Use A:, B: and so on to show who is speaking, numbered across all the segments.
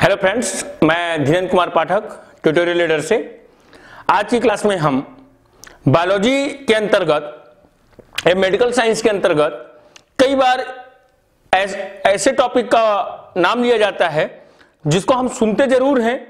A: Hello friends, मैं Dhirendra Kumar Pathak tutorial leader से। आज की क्लास में हम बायोलॉजी के अंतर्गत मेडिकल साइंस के अंतर्गत कई बार ऐसे टॉपिक का नाम लिया जाता है जिसको हम सुनते जरूर हैं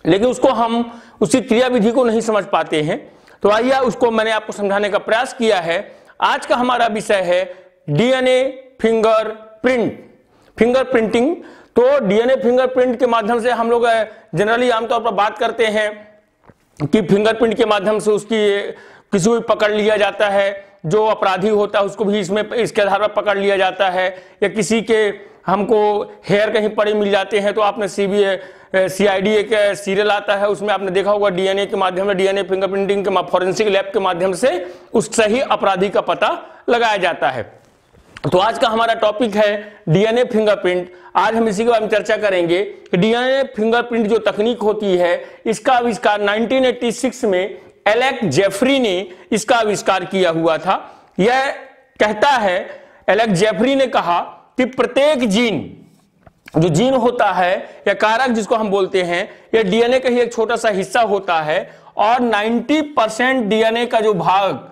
A: लेकिन उसको हम उसकी क्रियाविधि को नहीं समझ पाते हैं। तो आइए उसको मैंने आपको समझाने का प्रयास किया है। आज का हमारा विषय है डीएनए फिंगरप्रिंटिंग। तो डीएनए फिंगरप्रिंट के माध्यम से हम लोग जनरली आमतौर पर बात करते हैं कि फिंगरप्रिंट के माध्यम से उसकी किसी को भी पकड़ लिया जाता है, जो अपराधी होता है उसको भी इसके आधार पर पकड़ लिया जाता है, या किसी के हमको हेयर कहीं पड़े मिल जाते हैं तो आपने सीआईडी एक सीरियल आता है, उसमें आपने देखा होगा डीएनए के माध्यम से, डीएनए फिंगरप्रिंटिंग के फॉरेंसिक लैब के माध्यम से उस सही अपराधी का पता लगाया जाता है। तो आज का हमारा टॉपिक है डीएनए फिंगरप्रिंट। आज हम इसी के बारे में चर्चा करेंगे कि डीएनए फिंगरप्रिंट जो तकनीक होती है इसका आविष्कार 1986 में एलेक जेफरी ने इसका आविष्कार किया हुआ था। यह कहता है, एलेक जेफरी ने कहा कि प्रत्येक जो जीन होता है या कारक जिसको हम बोलते हैं, यह डीएनए का ही एक छोटा सा हिस्सा होता है और 90% डीएनए का जो भाग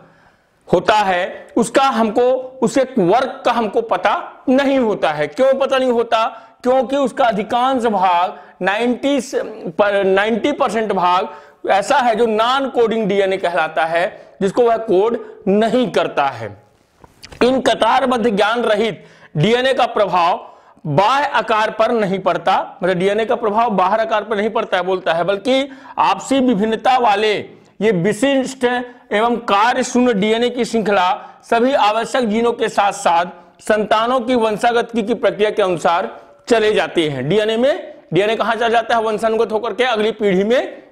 A: होता है उसके वर्क का हमको पता नहीं होता है। क्यों पता नहीं होता? क्योंकि उसका अधिकांश भाग 90% भाग ऐसा है जो नॉन कोडिंग डीएनए कहलाता है, जिसको वह कोड नहीं करता है। इन कतारबद्ध ज्ञान रहित डीएनए का प्रभाव बाह्य आकार पर नहीं पड़ता, मतलब डीएनए का प्रभाव बाहर आकार पर नहीं पड़ता है बोलता है, बल्कि आपसी विभिन्नता वाले ये विशिष्ट एवं कार्य शून्य डीएनए की श्रृंखला सभी आवश्यक जीनों के साथ साथ संतानों की वंशागत की प्रक्रिया के अनुसार चले जाते हैं। डीएनए कहां चला जाता है? वंशानुगत होकर के अगली पीढ़ी में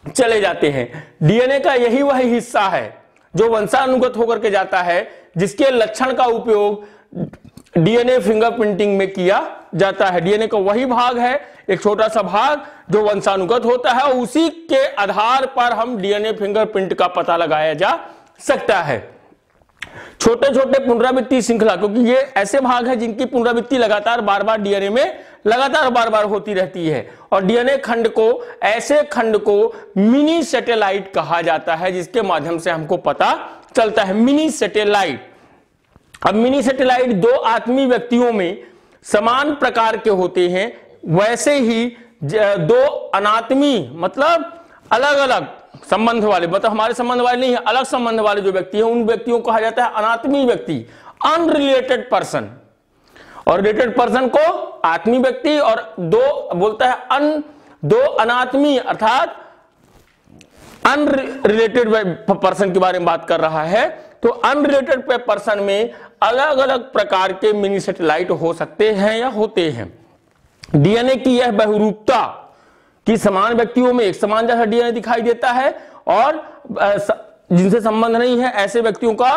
A: चले जाते हैं। डीएनए का यही वह हिस्सा है जो वंशानुगत होकर के जाता है, जिसके लक्षण का उपयोग डीएनए फिंगरप्रिंटिंग में किया जाता है। डीएनए का वही भाग है, एक छोटा सा भाग जो वंशानुगत होता है, उसी के आधार पर हम डीएनए फिंगरप्रिंट का पता लगाया जा सकता है। छोटे छोटे पुनरावृत्ति श्रृंखला, क्योंकि ये ऐसे भाग है जिनकी पुनरावृत्ति लगातार बार बार डीएनए में लगातार बार बार होती रहती है, और डीएनए खंड को मिनी सैटेलाइट कहा जाता है, जिसके माध्यम से हमको पता चलता है। Mini satellite. अब मिनी सैटेलाइट दो आत्मीय व्यक्तियों में समान प्रकार के होते हैं, वैसे ही दो अनात्मीय मतलब अलग अलग संबंध वाले, मतलब हमारे संबंध वाले नहीं है, अलग संबंध वाले जो व्यक्ति हैं उन व्यक्तियों को कहा जाता है अनात्मीय व्यक्ति, अनरिलेटेड पर्सन। और रिलेटेड पर्सन को आत्मीय व्यक्ति, और दो बोलता है दो अनात्मीय अर्थात अनरिलेटेड पर्सन के बारे में बात कर रहा है। तो अनरिलेटेड पर्सन में अलग अलग प्रकार के मिनी सैटेलाइट हो सकते हैं या होते हैं। डीएनए की यह बहुरूपता कि समान व्यक्तियों में एक समान जैसा डीएनए दिखाई देता है और जिनसे संबंध नहीं है ऐसे व्यक्तियों का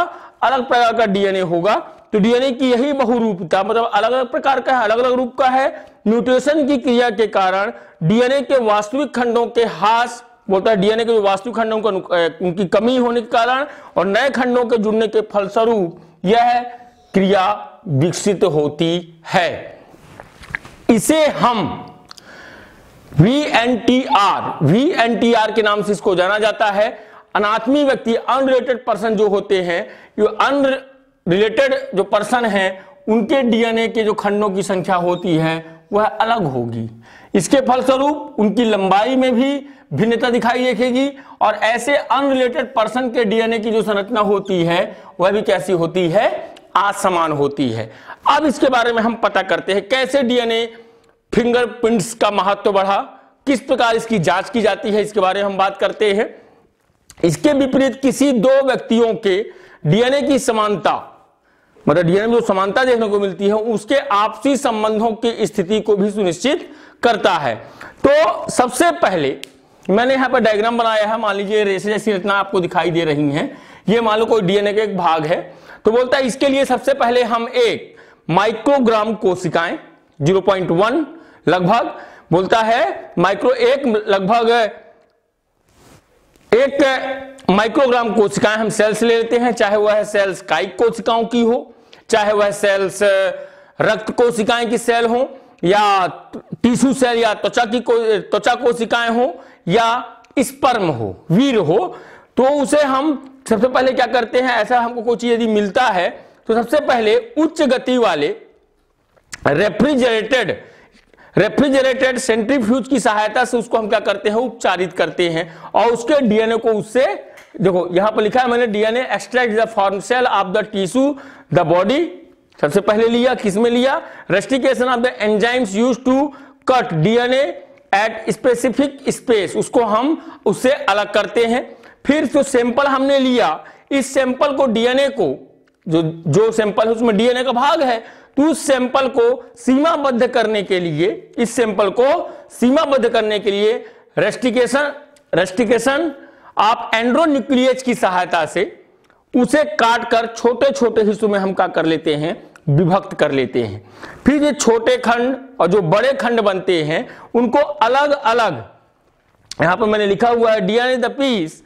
A: अलग प्रकार का डीएनए होगा। तो डीएनए की यही बहुरूपता मतलब अलग अलग प्रकार का है, अलग अलग रूप का है। म्यूटेशन की क्रिया के कारण डीएनए के वास्तविक खंडों के ह्रास, बोलता है डीएनए के जो वास्तविक खंडों का उनकी कमी होने के कारण और नए खंडों के जुड़ने के फलस्वरूप यह क्रिया विकसित होती है। इसे हम वीएनटीआर के नाम से इसको जाना जाता है। अनात्मीय व्यक्ति, अनरिलेटेड पर्सन जो होते हैं, जो अनरिलेटेड जो पर्सन है उनके डीएनए के जो खंडों की संख्या होती है वह अलग होगी। इसके फलस्वरूप उनकी लंबाई में भी भिन्नता दिखाई देगी, और ऐसे अनरिलेटेड पर्सन के डीएनए की जो संरचना होती है वह भी कैसी होती है? असमान होती है। अब इसके बारे में हम पता करते हैं कैसे डीएनए फिंगरप्रिंट्स का महत्व बढ़ा, किस प्रकार इसकी जांच की जाती है, इसके बारे में हम बात करते हैं। इसके विपरीत किसी दो व्यक्तियों के डीएनए की समानता, मतलब डीएनए में जो समानता देखने को मिलती है, उसके आपसी संबंधों की स्थिति को भी सुनिश्चित करता है। तो सबसे पहले मैंने यहां पर डायग्राम बनाया है। मान लीजिए रेशे जैसी रचना आपको दिखाई दे रही है, ये मान लो कोई डीएनए का एक भाग है। तो बोलता है इसके लिए सबसे पहले हम एक माइक्रोग्राम कोशिकाएं 0.1 लगभग, बोलता है लगभग एक माइक्रोग्राम कोशिकाएं हम सेल्स ले लेते हैं, चाहे वह सेल्स कायिक कोशिकाओं की हो, चाहे वह सेल्स रक्त कोशिकाएं की सेल हो, या टिश्यू सेल या त्वचा कोशिकाएं हो या स्पर्म हो, वीर हो, तो उसे हम सबसे पहले क्या करते हैं, ऐसा हमको कोई चीज यदि मिलता है तो सबसे पहले उच्च गति वाले रेफ्रिजरेटेड सेंट्रीफ्यूज की सहायता से उसको हम क्या करते हैं, उपचारित करते हैं और उसके डीएनए को उससे, देखो यहां पर लिखा है मैंने, DNA extract the form cell of the tissue the body, सबसे पहले लिया, किसमें लिया, restriction of the enzymes used to cut DNA at specific space, उसको हम उससे अलग करते हैं। फिर जो सैंपल हमने लिया, इस सैंपल को डीएनए को, जो सैंपल है उसमें डीएनए का भाग है, तो उस सैंपल को सीमाबद्ध करने के लिए, इस सैंपल को सीमाबद्ध करने के लिए रेस्टिकेशन ऑफ एंड्रोन्यूक्लियस की सहायता से उसे काटकर छोटे छोटे हिस्सों में हम क्या कर लेते हैं, विभक्त कर लेते हैं। फिर ये छोटे खंड और जो बड़े खंड बनते हैं उनको अलग अलग, यहां पर मैंने लिखा हुआ है DNA the piece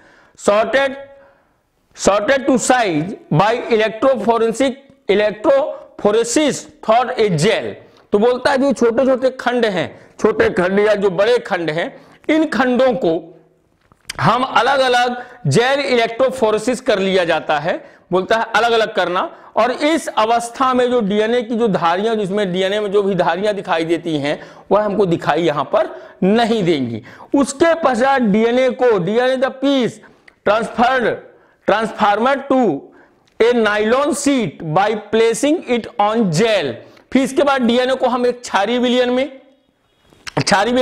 A: sorted to size by electrophoresis for a gel। तो बोलता है जो छोटे छोटे खंड हैं, छोटे खंड या जो बड़े खंड हैं, इन खंडों को हम अलग अलग जेल इलेक्ट्रोफोरेसिस कर लिया जाता है, बोलता है अलग अलग करना। और इस अवस्था में जो डीएनए की जो धारियां, जिसमें डीएनए में जो भी धारियां दिखाई देती हैं वह हमको दिखाई यहां पर नहीं देंगी। उसके पश्चात DNA the piece transformed to a nylon sheet by placing it on gel. फिर इसके बाद डीएनए को हम एक क्षारीय विलयन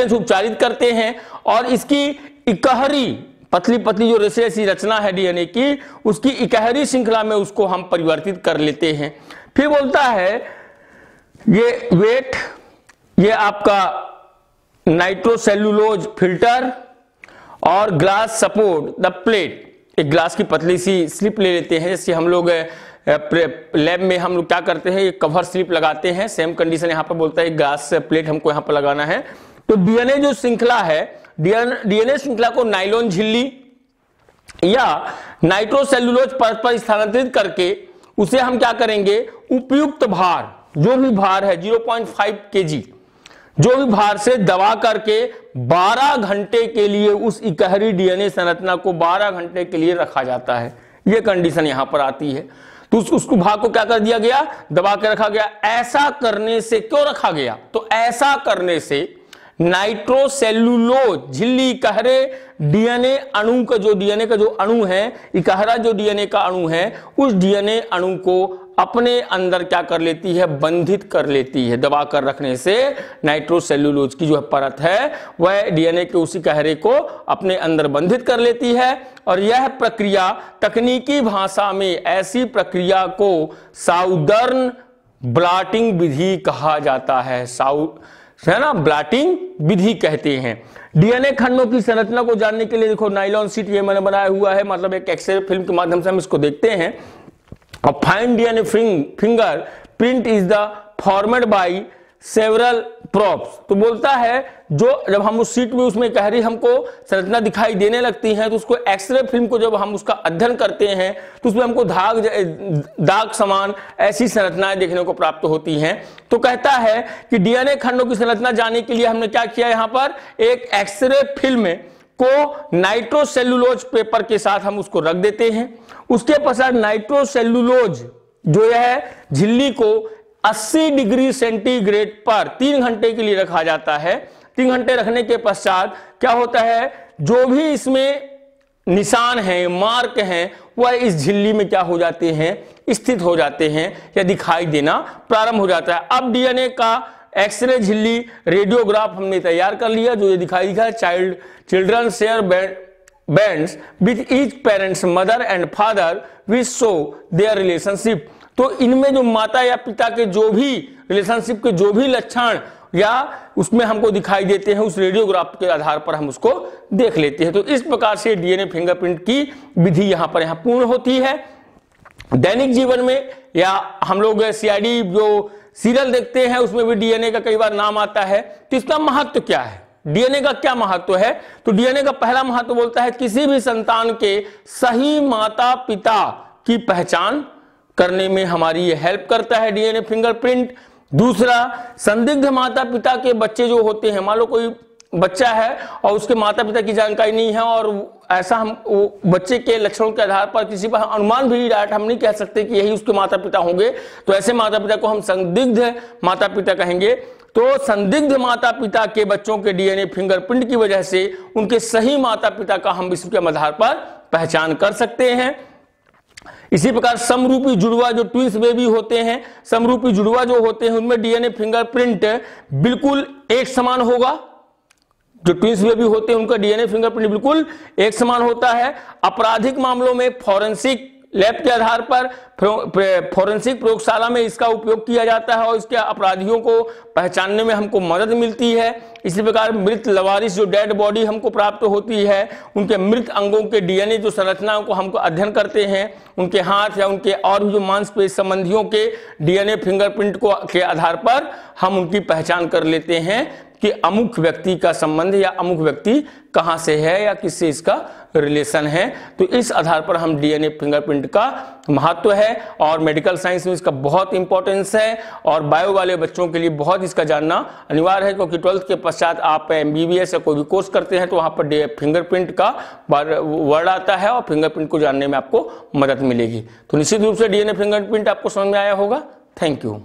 A: से उपचारित करते हैं और इसकी इकहरी पतली पतली जो रेशे रचना है डीएनए की, उसकी इकहरी श्रृंखला में उसको हम परिवर्तित कर लेते हैं। फिर बोलता है ये वेट, ये आपका नाइट्रोसेल्युलोज फिल्टर और ग्लास सपोर्ट द प्लेट, एक ग्लास की पतली सी स्लिप ले लेते हैं, जैसे हम लोग लैब में हम लोग क्या करते हैं, एक कवर स्लिप लगाते हैं, सेम कंडीशन यहां पर बोलता है ग्लास प्लेट हमको यहां पर लगाना है। तो डीएनए जो श्रृंखला है, डीएनए श्रृंखला को नाइलॉन झिल्ली या नाइट्रोसेल्युलोज परत पर स्थानांतरित करके उसे हम क्या करेंगे, उपयुक्त भार, जो भी भार है 0.5 kg, जो भी भार से दबा करके 12 घंटे के लिए उस इकहरी डीएनए संरचना को 12 घंटे के लिए रखा जाता है। यह कंडीशन यहां पर आती है। तो उसको भाग को क्या कर दिया गया, दबा के रखा गया। ऐसा करने से क्यों रखा गया, तो ऐसा करने से नाइट्रोसेल्युलोज झिल्ली इकहरे डीएनए अणु का जो अणु है, इकहरा जो डीएनए का अणु है, उस डीएनए अणु को अपने अंदर क्या कर लेती है, बंधित कर लेती है। दबा कर रखने से नाइट्रोसेल्युलोज की जो परत है वह डीएनए के उसी इकहरे को अपने अंदर बंधित कर लेती है। और यह प्रक्रिया तकनीकी भाषा में ऐसी प्रक्रिया को साउदर्न ब्लॉटिंग विधि कहा जाता है। ब्लॉटिंग विधि कहते हैं। डीएनए खंडों की संरचना को जानने के लिए देखो नाइलॉन शीट ये मैंने बनाया हुआ है, मतलब एक एक्सरे फिल्म के माध्यम से हम इसको देखते हैं। A fine DNA fingerprint is the formed by several probes। तो बोलता है जो जब हम उस शीट में उसमें इकहरी हमको संरचना दिखाई देने लगती है, तो उसको एक्सरे फिल्म को जब हम उसका अध्ययन करते हैं तो उसमें हमको दाग समान ऐसी संरचनाएं देखने को प्राप्त होती हैं। तो कहता है कि डीएनए खंडों की संरचना जानने के लिए हमने क्या किया, यहाँ पर एक एक्सरे फिल्म को नाइट्रोसेल्युलोज पेपर के साथ हम उसको रख देते हैं। उसके पश्चात नाइट्रोसेल्युलोज जो है झिल्ली को 80 डिग्री सेंटीग्रेड पर 3 घंटे के लिए रखा जाता है। 3 घंटे रखने के पश्चात क्या होता है, जो भी इसमें निशान हैं, मार्क हैं, वह इस झिल्ली में क्या हो जाते हैं, स्थित हो जाते हैं या दिखाई देना प्रारंभ हो जाता है। अब डीएनए का एक्सरे झिल्ली रेडियोग्राफ हमने तैयार कर लिया, जो ये दिखाई दिया children share bands with each parents mother and father which show their relationship. तो इनमें जो माता या पिता के जो भी रिलेशनशिप के जो भी लक्षण या उसमें हमको दिखाई देते हैं, उस रेडियोग्राफ के आधार पर हम उसको देख लेते हैं। तो इस प्रकार से डीएनए फिंगरप्रिंट की विधि यहां पर पूर्ण होती है। दैनिक जीवन में या हम लोग सीआईडी जो सीरियल देखते हैं उसमें भी डीएनए का कई बार नाम आता है। तो इसका महत्व क्या है, डीएनए का क्या महत्व है, तो डीएनए का पहला महत्व बोलता है किसी भी संतान के सही माता पिता की पहचान करने में हमारी ये हेल्प करता है डीएनए फिंगरप्रिंट। दूसरा, संदिग्ध माता पिता के बच्चे जो होते हैं, मान लो कोई बच्चा है और उसके माता पिता की जानकारी नहीं है और ऐसा हम बच्चे के लक्षणों के आधार पर किसी पर अनुमान भी डायरेक्ट हम नहीं कह सकते कि यही उसके माता पिता होंगे, तो ऐसे माता पिता को हम संदिग्ध माता पिता कहेंगे। तो संदिग्ध माता पिता के बच्चों के डीएनए फिंगरप्रिंट की वजह से उनके सही माता पिता का हम इसके आधार पर पहचान कर सकते हैं। इसी प्रकार समरूपी जुड़वा जो ट्विंस बेबी होते हैं, समरूपी जुड़वा जो होते हैं उनमें डीएनए फिंगरप्रिंट बिल्कुल एक समान होगा। जो ट्विंस बेबी होते हैं उनका डीएनए फिंगरप्रिंट बिल्कुल एक समान होता है। आपराधिक मामलों में फॉरेंसिक लैब के आधार पर फॉरेंसिक प्रयोगशाला में इसका उपयोग किया जाता है और इसके अपराधियों को पहचानने में हमको मदद मिलती है। इसी प्रकार मृत लवारिस जो डेड बॉडी हमको प्राप्त होती है, उनके मृत अंगों के डीएनए जो संरचनाओं को हमको अध्ययन करते हैं, उनके हाथ या उनके और भी जो मांसपेशी संबंधियों के डीएनए फिंगरप्रिंट को के आधार पर हम उनकी पहचान कर लेते हैं कि अमुक व्यक्ति का संबंध या अमुक व्यक्ति कहां से है या किससे इसका रिलेशन है। तो इस आधार पर हम डीएनए फिंगरप्रिंट का महत्व है और मेडिकल साइंस में इसका बहुत इंपॉर्टेंस है और बायो वाले बच्चों के लिए बहुत इसका जानना अनिवार्य है, क्योंकि 12th के पश्चात आप एमबीबीएस या कोई भी कोर्स करते हैं तो वहां पर फिंगरप्रिंट का वर्ड आता है और फिंगरप्रिंट को जानने में आपको मदद मिलेगी। तो निश्चित रूप से डीएनए फिंगरप्रिंट आपको समझ में आया होगा। Thank you.